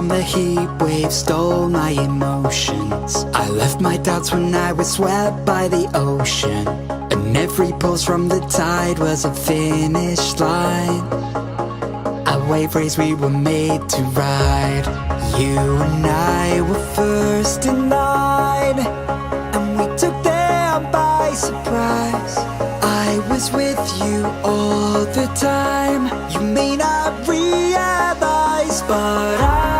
from the heat waves stole my emotions. I left my doubts when I was swept by the ocean, and every pulse from the tide was a finish line. A wave race we were made to ride. You and I were first in line, and we took them by surprise. I was with you all the time. You may not realize, but